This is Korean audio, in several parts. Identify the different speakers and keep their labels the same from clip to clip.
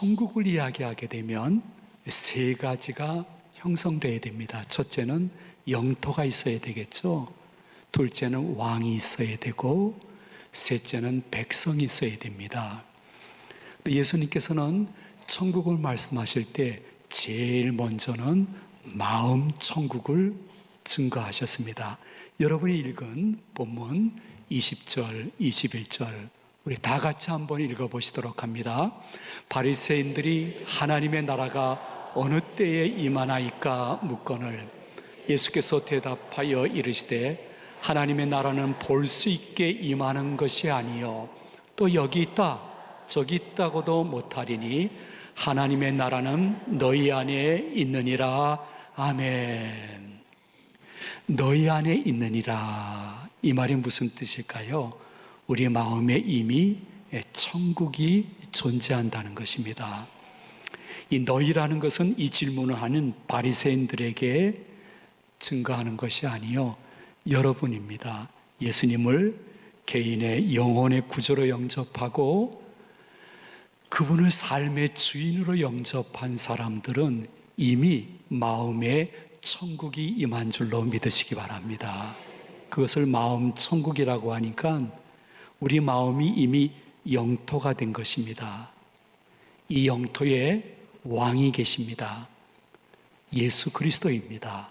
Speaker 1: 천국을 이야기하게 되면 세 가지가 형성되어야 됩니다. 첫째는 영토가 있어야 되겠죠. 둘째는 왕이 있어야 되고, 셋째는 백성이 있어야 됩니다. 예수님께서는 천국을 말씀하실 때 제일 먼저는 마음 천국을 증거하셨습니다. 여러분이 읽은 본문 20절, 21절 우리 다 같이 한번 읽어보시도록 합니다. 바리새인들이 하나님의 나라가 어느 때에 임하나이까 묻거늘 예수께서 대답하여 이르시되 하나님의 나라는 볼 수 있게 임하는 것이 아니요 또 여기 있다 저기 있다고도 못하리니 하나님의 나라는 너희 안에 있느니라. 아멘. 너희 안에 있느니라. 이 말이 무슨 뜻일까요? 우리 마음에 이미 천국이 존재한다는 것입니다. 이 너희라는 것은 이 질문을 하는 바리새인들에게 증거하는 것이 아니요 여러분입니다. 예수님을 개인의 영혼의 구조로 영접하고 그분을 삶의 주인으로 영접한 사람들은 이미 마음에 천국이 임한 줄로 믿으시기 바랍니다. 그것을 마음 천국이라고 하니까 우리 마음이 이미 영토가 된 것입니다. 이 영토에 왕이 계십니다. 예수 그리스도입니다.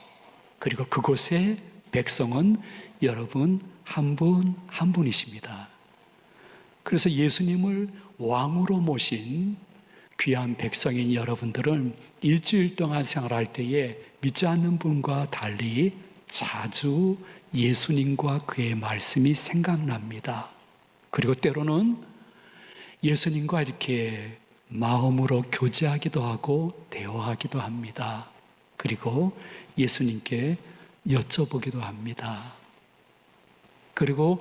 Speaker 1: 그리고 그곳에 백성은 여러분 한 분 한 분이십니다. 그래서 예수님을 왕으로 모신 귀한 백성인 여러분들은 일주일 동안 생활할 때에 믿지 않는 분과 달리 자주 예수님과 그의 말씀이 생각납니다. 그리고 때로는 예수님과 이렇게 마음으로 교제하기도 하고 대화하기도 합니다. 그리고 예수님께 여쭤보기도 합니다. 그리고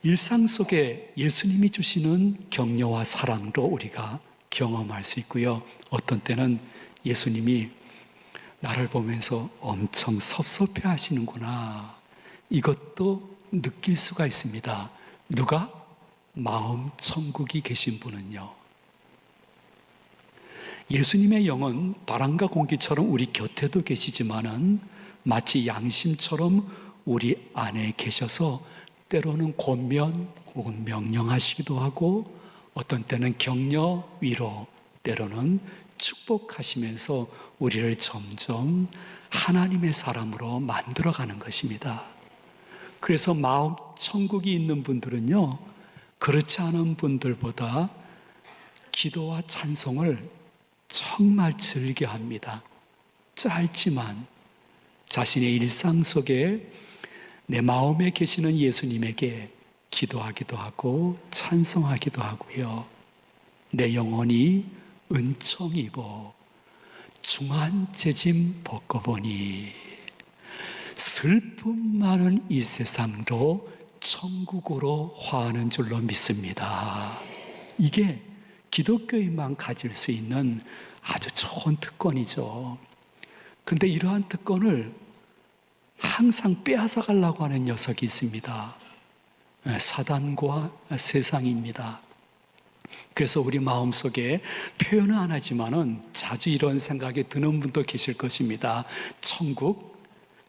Speaker 1: 일상 속에 예수님이 주시는 격려와 사랑도 우리가 경험할 수 있고요. 어떤 때는 예수님이 나를 보면서 엄청 섭섭해 하시는구나. 이것도 느낄 수가 있습니다. 누가? 마음 천국이 계신 분은요. 예수님의 영은 바람과 공기처럼 우리 곁에도 계시지만은 마치 양심처럼 우리 안에 계셔서 때로는 권면 혹은 명령하시기도 하고 어떤 때는 격려, 위로, 때로는 축복하시면서 우리를 점점 하나님의 사람으로 만들어가는 것입니다. 그래서 마음 천국이 있는 분들은요, 그렇지 않은 분들보다 기도와 찬송을 정말 즐겨합니다. 짧지만 자신의 일상 속에 내 마음에 계시는 예수님에게 기도하기도 하고 찬송하기도 하고요. 내 영혼이 은총 입어 중한 재짐 벗고보니 슬픔 많은 이 세상도 천국으로 화하는 줄로 믿습니다. 이게 기독교인만 가질 수 있는 아주 좋은 특권이죠. 그런데 이러한 특권을 항상 빼앗아 가려고 하는 녀석이 있습니다. 사단과 세상입니다. 그래서 우리 마음속에 표현은 안 하지만은 자주 이런 생각이 드는 분도 계실 것입니다. 천국?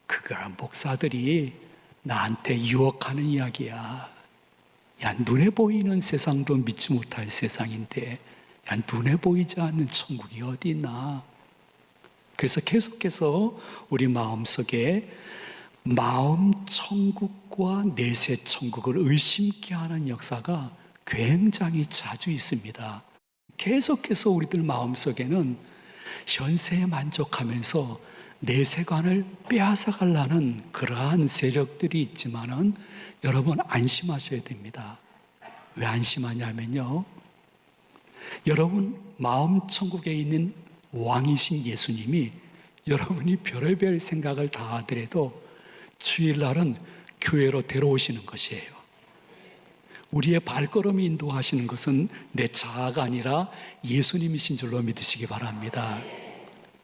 Speaker 1: 그거 목사들이 나한테 유혹하는 이야기야. 야, 눈에 보이는 세상도 믿지 못할 세상인데, 야, 눈에 보이지 않는 천국이 어디 있나? 그래서 계속해서 우리 마음속에 마음 천국과 내세 천국을 의심케 하는 역사가 굉장히 자주 있습니다. 계속해서 우리들 마음속에는 현세에 만족하면서 내세관을 빼앗아 가려는 그러한 세력들이 있지만은 여러분 안심하셔야 됩니다. 왜 안심하냐면요, 여러분 마음 천국에 있는 왕이신 예수님이 여러분이 별의별 생각을 다 하더라도 주일날은 교회로 데려오시는 것이에요. 우리의 발걸음이 인도하시는 것은 내 자아가 아니라 예수님이신 줄로 믿으시기 바랍니다.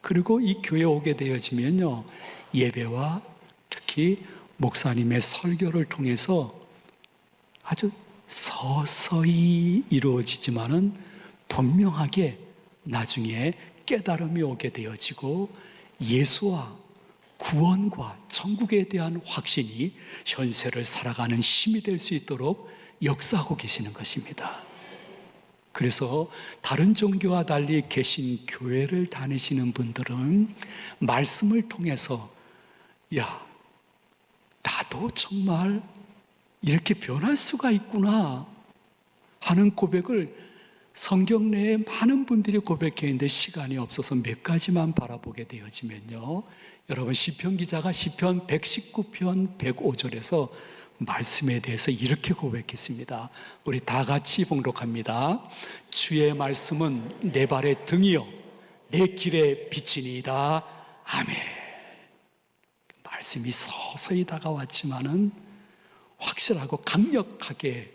Speaker 1: 그리고 이 교회에 오게 되어지면요, 예배와 특히 목사님의 설교를 통해서 아주 서서히 이루어지지만은 분명하게 나중에 깨달음이 오게 되어지고 예수와 구원과 천국에 대한 확신이 현세를 살아가는 힘이 될 수 있도록 역사하고 계시는 것입니다. 그래서 다른 종교와 달리 개신교회를 다니시는 분들은 말씀을 통해서 야, 나도 정말 이렇게 변할 수가 있구나 하는 고백을 성경 내에 많은 분들이 고백해 있는데 시간이 없어서 몇 가지만 바라보게 되어지면요, 여러분 시편 기자가 시편 119편 105절에서 말씀에 대해서 이렇게 고백했습니다. 우리 다 같이 봉독합니다. 주의 말씀은 내 발의 등이요 내 길의 빛이니이다. 아멘. 말씀이 서서히 다가왔지만은 확실하고 강력하게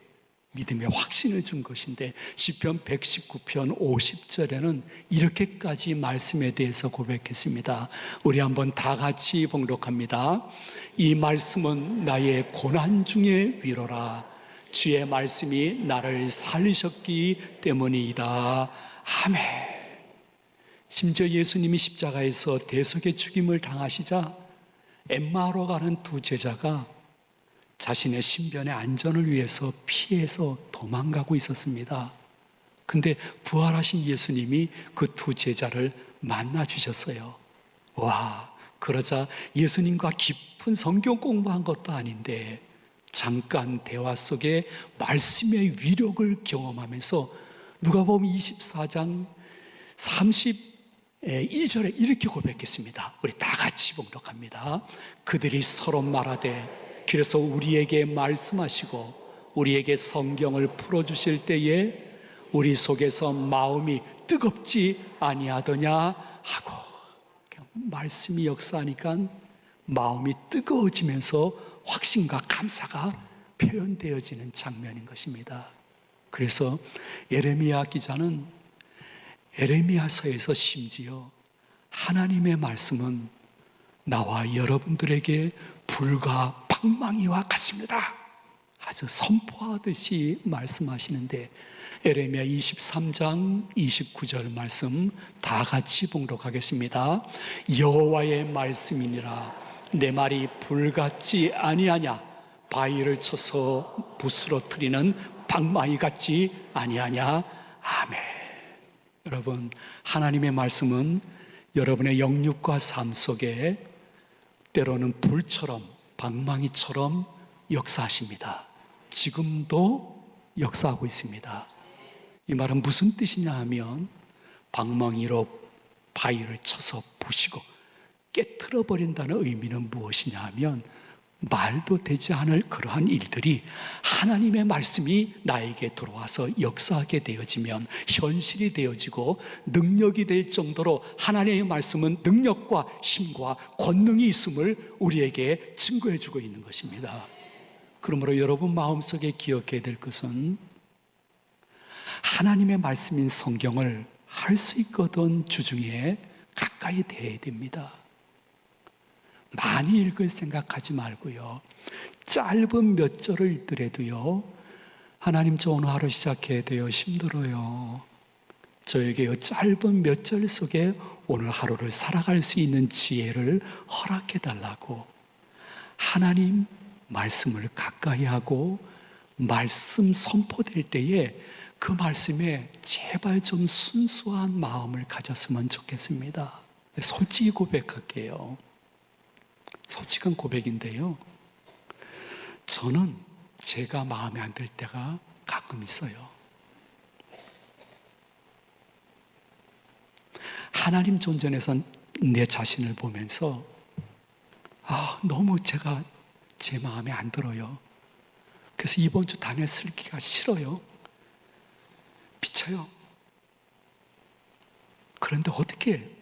Speaker 1: 믿음의 확신을 준 것인데, 시편 119편 50절에는 이렇게까지 말씀에 대해서 고백했습니다. 우리 한번 다 같이 봉독합니다. 이 말씀은 나의 고난 중의 위로라. 주의 말씀이 나를 살리셨기 때문이다. 아멘. 심지어 예수님이 십자가에서 대속의 죽임을 당하시자 엠마오로 가는 두 제자가 자신의 신변의 안전을 위해서 피해서 도망가고 있었습니다. 근데 부활하신 예수님이 그 두 제자를 만나 주셨어요. 와, 그러자 예수님과 깊은 성경 공부한 것도 아닌데 잠깐 대화 속에 말씀의 위력을 경험하면서 누가복음 24장 32절에 이렇게 고백했습니다. 우리 다 같이 봉독합니다. 그들이 서로 말하되 그래서 우리에게 말씀하시고 우리에게 성경을 풀어주실 때에 우리 속에서 마음이 뜨겁지 아니하더냐 하고, 말씀이 역사하니까 마음이 뜨거워지면서 확신과 감사가 표현되어지는 장면인 것입니다. 그래서 예레미야 기자는 예레미야서에서 심지어 하나님의 말씀은 나와 여러분들에게 불과 방망이와 같습니다, 아주 선포하듯이 말씀하시는데, 예레미야 23장 29절 말씀 다 같이 봉독하겠습니다. 여호와의 말씀이니라. 내 말이 불같지 아니하냐. 바위를 쳐서 부스러뜨리는 방망이 같지 아니하냐. 아멘. 여러분, 하나님의 말씀은 여러분의 영육과 삶 속에 때로는 불처럼 방망이처럼 역사하십니다. 지금도 역사하고 있습니다. 이 말은 무슨 뜻이냐 하면 방망이로 바위를 쳐서 부시고 깨트려 버린다는 의미는 무엇이냐 하면 말도 되지 않을 그러한 일들이 하나님의 말씀이 나에게 들어와서 역사하게 되어지면 현실이 되어지고 능력이 될 정도로 하나님의 말씀은 능력과 힘과 권능이 있음을 우리에게 증거해 주고 있는 것입니다. 그러므로 여러분 마음속에 기억해야 될 것은 하나님의 말씀인 성경을 할 수 있거든 주중에 가까이 대해야 됩니다. 많이 읽을 생각하지 말고요, 짧은 몇 절을 읽더라도요, 하나님 저 오늘 하루 시작해야 돼요, 힘들어요, 저에게 짧은 몇 절 속에 오늘 하루를 살아갈 수 있는 지혜를 허락해 달라고 하나님 말씀을 가까이 하고 말씀 선포될 때에 그 말씀에 제발 좀 순수한 마음을 가졌으면 좋겠습니다. 솔직히 고백할게요. 솔직한 고백인데요, 저는 제가 마음에 안 들 때가 가끔 있어요. 하나님 존전에서 내 자신을 보면서 너무 제가 제 마음에 안 들어요. 그래서 이번 주 단에 슬기가 싫어요. 비쳐요. 그런데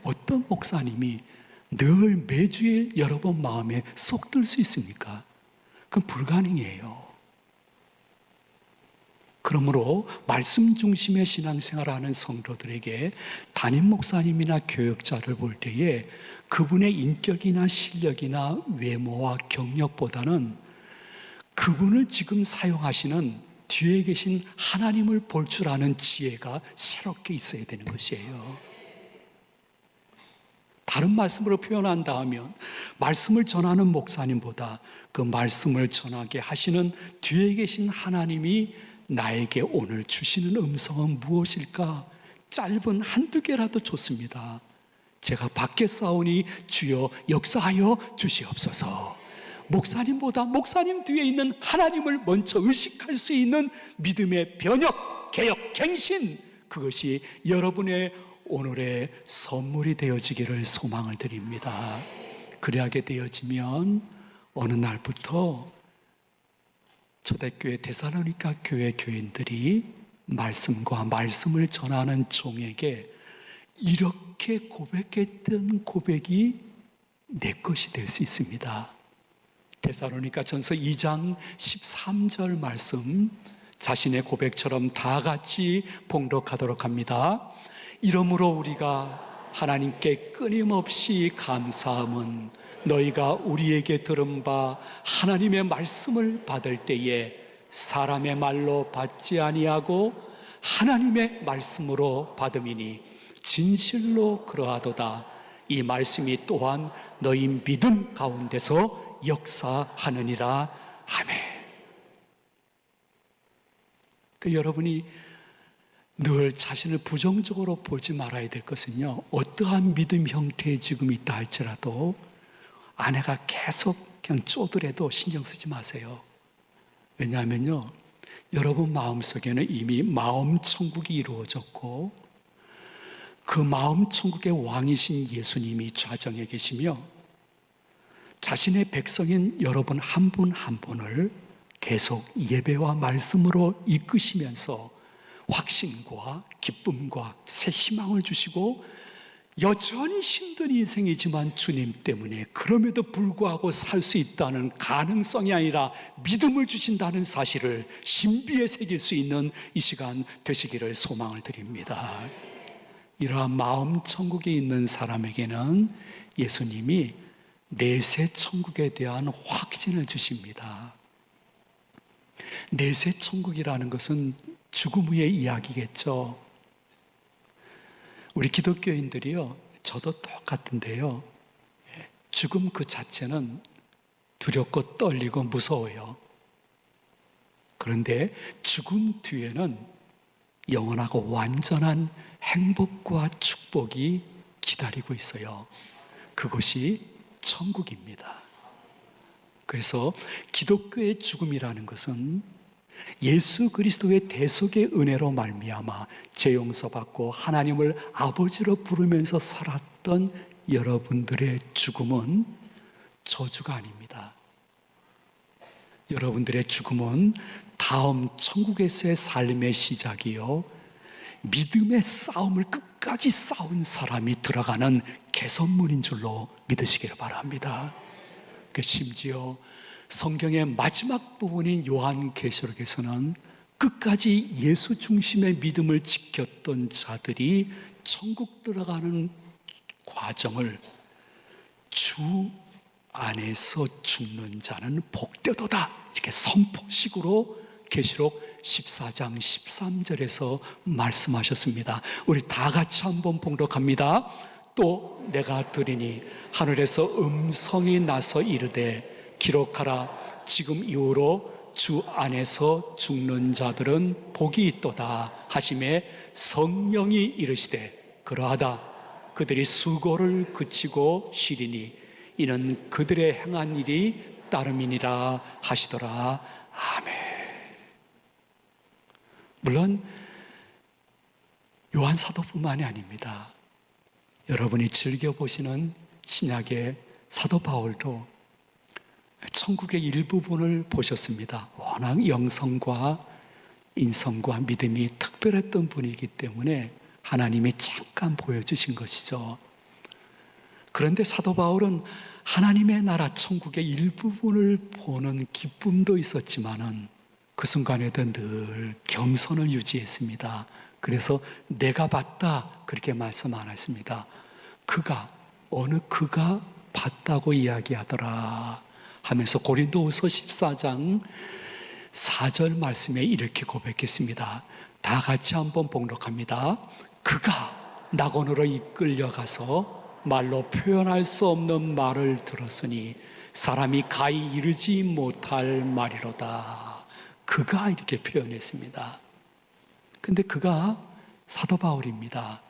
Speaker 1: 어떤 목사님이 늘 매주일 여러분 마음에 쏙 들 수 있습니까? 그건 불가능해요. 그러므로 말씀 중심의 신앙생활하는 성도들에게 담임 목사님이나 교역자를 볼 때에 그분의 인격이나 실력이나 외모와 경력보다는 그분을 지금 사용하시는 뒤에 계신 하나님을 볼 줄 아는 지혜가 새롭게 있어야 되는 것이에요. 다른 말씀으로 표현한다 하면 말씀을 전하는 목사님보다 그 말씀을 전하게 하시는 뒤에 계신 하나님이 나에게 오늘 주시는 음성은 무엇일까? 짧은 한두 개라도 좋습니다. 제가 밖에 싸우니 주여 역사하여 주시옵소서. 목사님보다 목사님 뒤에 있는 하나님을 먼저 의식할 수 있는 믿음의 변혁, 개혁, 갱신, 그것이 여러분의 오늘의 선물이 되어지기를 소망을 드립니다. 그리하게 되어지면 어느 날부터 초대교회 데살로니가 교회 교인들이 말씀과 말씀을 전하는 종에게 이렇게 고백했던 고백이 내 것이 될 수 있습니다. 데살로니가 전서 2장 13절 말씀, 자신의 고백처럼 다 같이 봉독하도록 합니다. 이러므로 우리가 하나님께 끊임없이 감사함은 너희가 우리에게 들은 바 하나님의 말씀을 받을 때에 사람의 말로 받지 아니하고 하나님의 말씀으로 받음이니 진실로 그러하도다. 이 말씀이 또한 너희 믿음 가운데서 역사하느니라. 아멘. 여러분이 늘 자신을 부정적으로 보지 말아야 될 것은요, 어떠한 믿음 형태의 지금이 있다 할지라도 아내가 계속 그냥 쪼들해도 신경 쓰지 마세요. 왜냐하면요, 여러분 마음속에는 이미 마음 천국이 이루어졌고 그 마음 천국의 왕이신 예수님이 좌정에 계시며 자신의 백성인 여러분 한 분 한 분을 계속 예배와 말씀으로 이끄시면서 확신과 기쁨과 새 희망을 주시고 여전히 힘든 인생이지만 주님 때문에 그럼에도 불구하고 살 수 있다는 가능성이 아니라 믿음을 주신다는 사실을 신비에 새길 수 있는 이 시간 되시기를 소망을 드립니다. 이러한 마음 천국에 있는 사람에게는 예수님이 내세 천국에 대한 확신을 주십니다. 내세 천국이라는 것은 죽음 후의 이야기겠죠. 우리 기독교인들이요, 저도 똑같은데요, 죽음 그 자체는 두렵고 떨리고 무서워요. 그런데 죽음 뒤에는 영원하고 완전한 행복과 축복이 기다리고 있어요. 그것이 천국입니다. 그래서 기독교의 죽음이라는 것은 예수 그리스도의 대속의 은혜로 말미암아 죄 용서받고 하나님을 아버지로 부르면서 살았던 여러분들의 죽음은 저주가 아닙니다. 여러분들의 죽음은 다음 천국에서의 삶의 시작이요, 믿음의 싸움을 끝까지 싸운 사람이 들어가는 개선문인 줄로 믿으시기를 바랍니다. 심지어 성경의 마지막 부분인 요한계시록에서는 끝까지 예수 중심의 믿음을 지켰던 자들이 천국 들어가는 과정을 주 안에서 죽는 자는 복되도다, 이렇게 선포식으로 계시록 14장 13절에서 말씀하셨습니다. 우리 다 같이 한번 봉독합니다. 또 내가 들으니 하늘에서 음성이 나서 이르되 기록하라. 지금 이후로 주 안에서 죽는 자들은 복이 있도다 하심에 성령이 이르시되 그러하다. 그들이 수고를 그치고 쉬리니 이는 그들의 행한 일이 따름이니라 하시더라. 아멘. 물론 요한 사도뿐만이 아닙니다. 여러분이 즐겨보시는 신약의 사도 바울도 천국의 일부분을 보셨습니다. 워낙 영성과 인성과 믿음이 특별했던 분이기 때문에 하나님이 잠깐 보여주신 것이죠. 그런데 사도 바울은 하나님의 나라 천국의 일부분을 보는 기쁨도 있었지만은 그 순간에도 늘 겸손을 유지했습니다. 그래서 내가 봤다 그렇게 말씀 안 했습니다. 어느 그가 봤다고 이야기하더라 하면서 고린도후서 14장 4절 말씀에 이렇게 고백했습니다. 다 같이 한번 봉독합니다. 그가 낙원으로 이끌려가서 말로 표현할 수 없는 말을 들었으니 사람이 가히 이르지 못할 말이로다. 그가 이렇게 표현했습니다. 근데 그가 사도 바울입니다.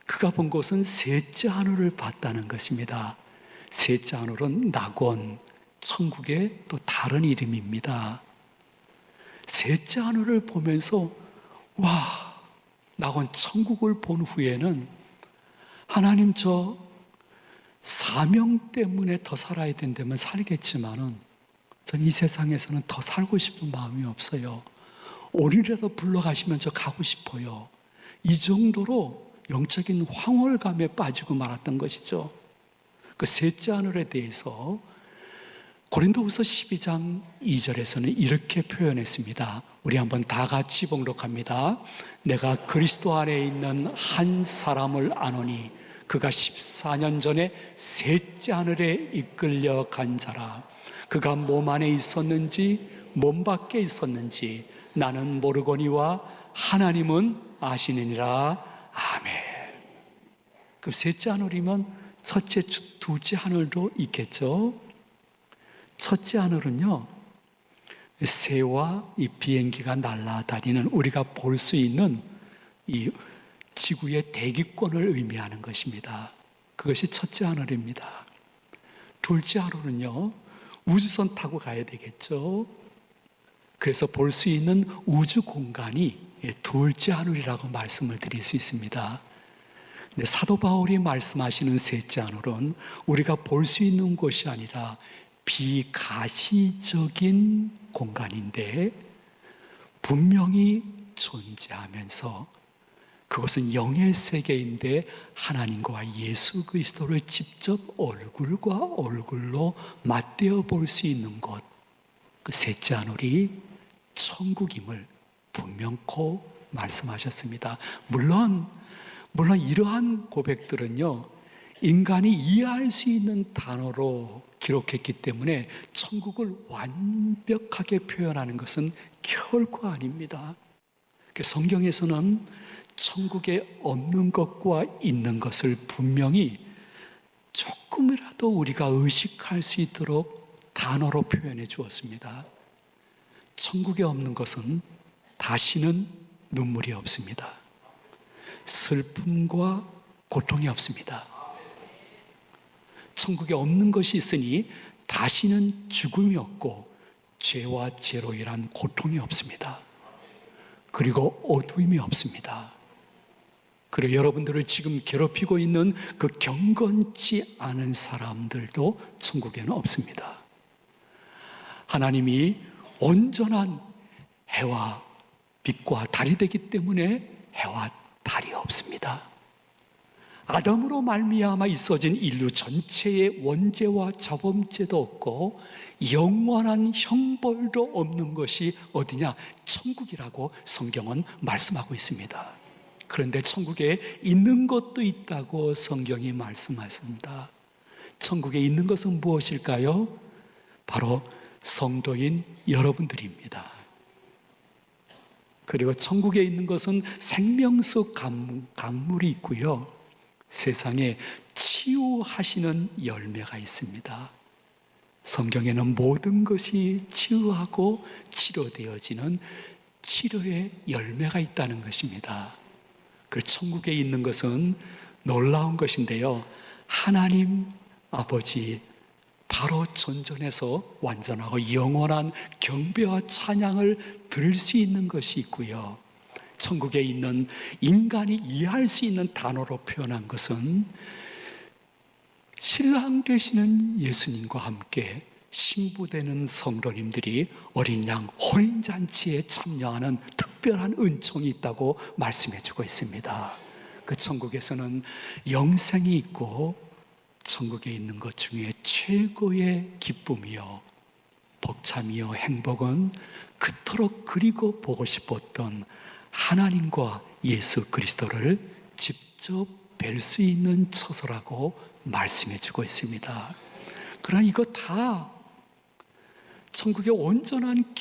Speaker 1: 그가 본 것은 셋째 하늘을 봤다는 것입니다. 셋째 하늘은 낙원, 천국의 또 다른 이름입니다. 셋째 하늘을 보면서 와, 낙원 천국을 본 후에는 하나님 저 사명 때문에 더 살아야 된다면 살겠지만은 저는 이 세상에서는 더 살고 싶은 마음이 없어요. 오늘이라도 불러가시면 저 가고 싶어요. 이 정도로 영적인 황홀감에 빠지고 말았던 것이죠. 그 셋째 하늘에 대해서 고린도후서 12장 2절에서는 이렇게 표현했습니다. 우리 한번 다 같이 봉독합니다. 내가 그리스도 안에 있는 한 사람을 아노니 그가 14년 전에 셋째 하늘에 이끌려 간 자라. 그가 몸 안에 있었는지 몸 밖에 있었는지 나는 모르거니와 하나님은 아시느니라. 아멘. 그 셋째 하늘이면 첫째, 둘째 하늘도 있겠죠. 첫째 하늘은요, 새와 이 비행기가 날아다니는 우리가 볼 수 있는 이 지구의 대기권을 의미하는 것입니다. 그것이 첫째 하늘입니다. 둘째 하늘은요, 우주선 타고 가야 되겠죠. 그래서 볼 수 있는 우주 공간이 둘째 하늘이라고 말씀을 드릴 수 있습니다. 근데 사도 바울이 말씀하시는 셋째 하늘은 우리가 볼 수 있는 곳이 아니라 비가시적인 공간인데 분명히 존재하면서 그것은 영의 세계인데 하나님과 예수 그리스도를 직접 얼굴과 얼굴로 맞대어 볼 수 있는 곳, 그 셋째 하늘이 천국임을 분명코 말씀하셨습니다. 물론 이러한 고백들은요, 인간이 이해할 수 있는 단어로 기록했기 때문에 천국을 완벽하게 표현하는 것은 결코 아닙니다. 성경에서는 천국에 없는 것과 있는 것을 분명히 조금이라도 우리가 의식할 수 있도록 단어로 표현해 주었습니다. 천국에 없는 것은 다시는 눈물이 없습니다. 슬픔과 고통이 없습니다. 천국에 없는 것이 있으니 다시는 죽음이 없고 죄와 죄로 인한 고통이 없습니다. 그리고 어두움이 없습니다. 그리고 여러분들을 지금 괴롭히고 있는 그 경건치 않은 사람들도 천국에는 없습니다. 하나님이 온전한 해와 빛과 달이 되기 때문에 해와 달이 없습니다. 아담으로 말미암아 있어진 인류 전체의 원죄와 자범죄도 없고 영원한 형벌도 없는 것이 어디냐? 천국이라고 성경은 말씀하고 있습니다. 그런데 천국에 있는 것도 있다고 성경이 말씀하십니다. 천국에 있는 것은 무엇일까요? 바로 성도인 여러분들입니다. 그리고 천국에 있는 것은 생명수 강물이 있고요, 세상에 치유하시는 열매가 있습니다. 성경에는 모든 것이 치유하고 치료되어지는 치료의 열매가 있다는 것입니다. 그 천국에 있는 것은 놀라운 것인데요, 하나님 아버지 바로 존전해서 완전하고 영원한 경배와 찬양을 드릴 수 있는 것이 있고요, 천국에 있는 인간이 이해할 수 있는 단어로 표현한 것은 신랑 되시는 예수님과 함께 신부되는 성도님들이 어린 양 혼인잔치에 참여하는 특별한 은총이 있다고 말씀해 주고 있습니다. 그 천국에서는 영생이 있고 천국에 있는 것 중에 최고의 기쁨이요 벅참이요 행복은 그토록 그리고 보고 싶었던 하나님과 예수 그리스도를 직접 뵐 수 있는 처소라고 말씀해 주고 있습니다. 그러나 이거 다 천국의 온전한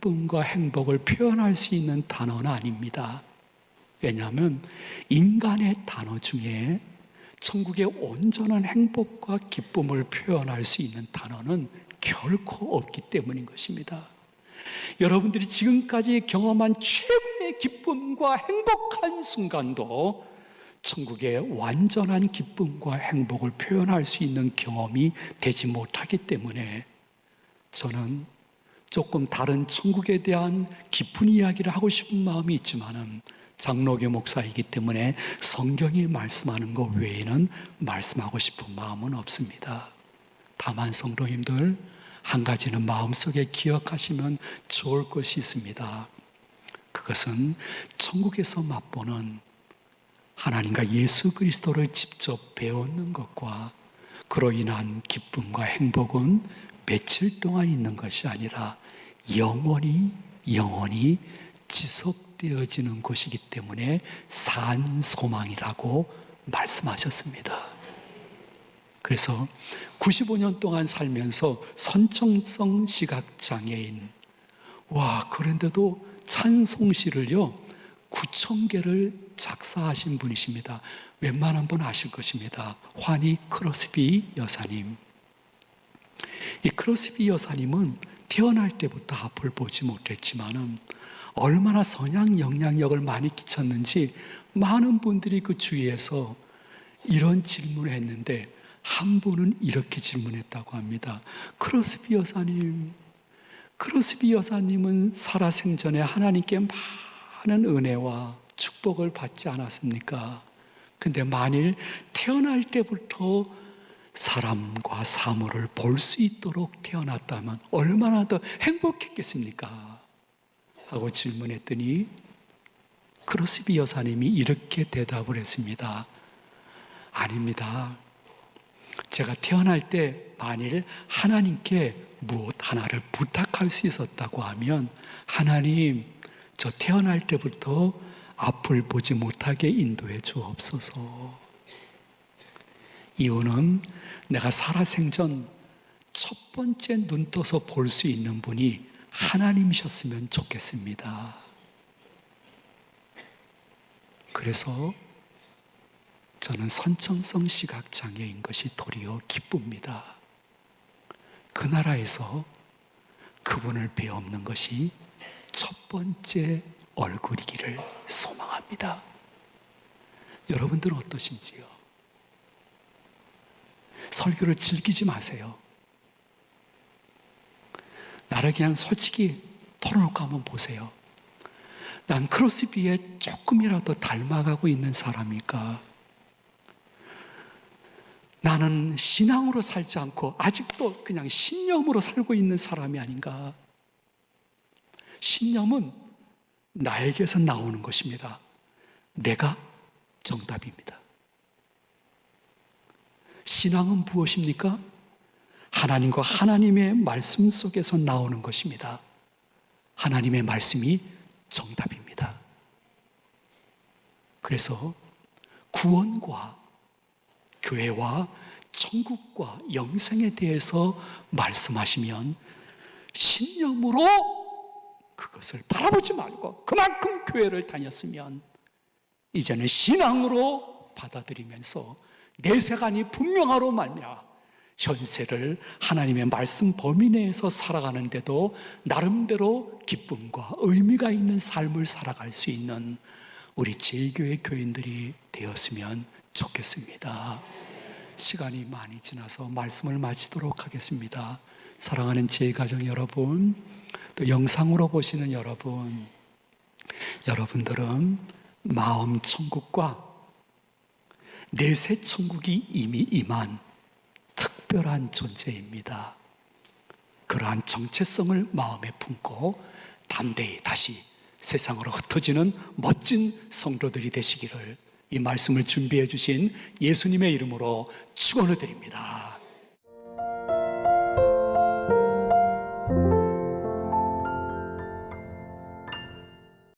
Speaker 1: 기쁨과 행복을 표현할 수 있는 단어는 아닙니다. 왜냐하면 인간의 단어 중에 천국의 온전한 행복과 기쁨을 표현할 수 있는 단어는 결코 없기 때문인 것입니다. 여러분들이 지금까지 경험한 최고의 기쁨과 행복한 순간도 천국의 완전한 기쁨과 행복을 표현할 수 있는 경험이 되지 못하기 때문에 저는 조금 다른 천국에 대한 깊은 이야기를 하고 싶은 마음이 있지만은 장로교 목사이기 때문에 성경이 말씀하는 것 외에는 말씀하고 싶은 마음은 없습니다. 다만 성도님들, 한 가지는 마음속에 기억하시면 좋을 것이 있습니다. 그것은 천국에서 맛보는 하나님과 예수 그리스도를 직접 배우는 것과 그로 인한 기쁨과 행복은 며칠 동안 있는 것이 아니라 영원히 지속되어지는 것이기 때문에 산소망이라고 말씀하셨습니다. 그래서 95년 동안 살면서 선천성 시각장애인, 그런데도 찬송시를요 9,000개를 작사하신 분이십니다. 웬만한 분 아실 것입니다. 환희 크로스비 여사님. 이 크로스비 여사님은 태어날 때부터 앞을 보지 못했지만은 얼마나 선한 영향력을 많이 끼쳤는지 많은 분들이 그 주위에서 이런 질문을 했는데 한 분은 이렇게 질문했다고 합니다. 크로스비 여사님은 살아생전에 하나님께 많은 은혜와 축복을 받지 않았습니까? 근데 만일 태어날 때부터 사람과 사물을 볼 수 있도록 태어났다면 얼마나 더 행복했겠습니까? 하고 질문했더니 크로스비 여사님이 이렇게 대답을 했습니다. 아닙니다. 제가 태어날 때 만일 하나님께 무엇 하나를 부탁할 수 있었다고 하면 하나님, 저 태어날 때부터 앞을 보지 못하게 인도해 주옵소서. 이유는 내가 살아생전 첫 번째 눈 떠서 볼 수 있는 분이 하나님이셨으면 좋겠습니다. 그래서 저는 선천성 시각장애인 것이 도리어 기쁩니다. 그 나라에서 그분을 배우는 것이 첫 번째 얼굴이기를 소망합니다. 여러분들은 어떠신지요? 설교를 즐기지 마세요. 나를 그냥 솔직히 털어놓고 한번 보세요. 난 크로스비에 조금이라도 닮아가고 있는 사람일까? 나는 신앙으로 살지 않고 아직도 그냥 신념으로 살고 있는 사람이 아닌가? 신념은 나에게서 나오는 것입니다. 내가 정답입니다. 신앙은 무엇입니까? 하나님과 하나님의 말씀 속에서 나오는 것입니다. 하나님의 말씀이 정답입니다. 그래서 구원과 교회와 천국과 영생에 대해서 말씀하시면 신념으로 그것을 바라보지 말고 그만큼 교회를 다녔으면 이제는 신앙으로 받아들이면서 내세간이 분명하로 말미암아 현세를 하나님의 말씀 범위 내에서 살아가는데도 나름대로 기쁨과 의미가 있는 삶을 살아갈 수 있는 우리 제1교회 교인들이 되었으면 좋겠습니다. 시간이 많이 지나서 말씀을 마치도록 하겠습니다. 사랑하는 제2가정 여러분, 또 영상으로 보시는 여러분, 여러분들은 마음 천국과 내세 천국이 이미 임한 특별한 존재입니다. 그러한 정체성을 마음에 품고 담대히 다시 세상으로 흩어지는 멋진 성도들이 되시기를 이 말씀을 준비해 주신 예수님의 이름으로 축원을 드립니다.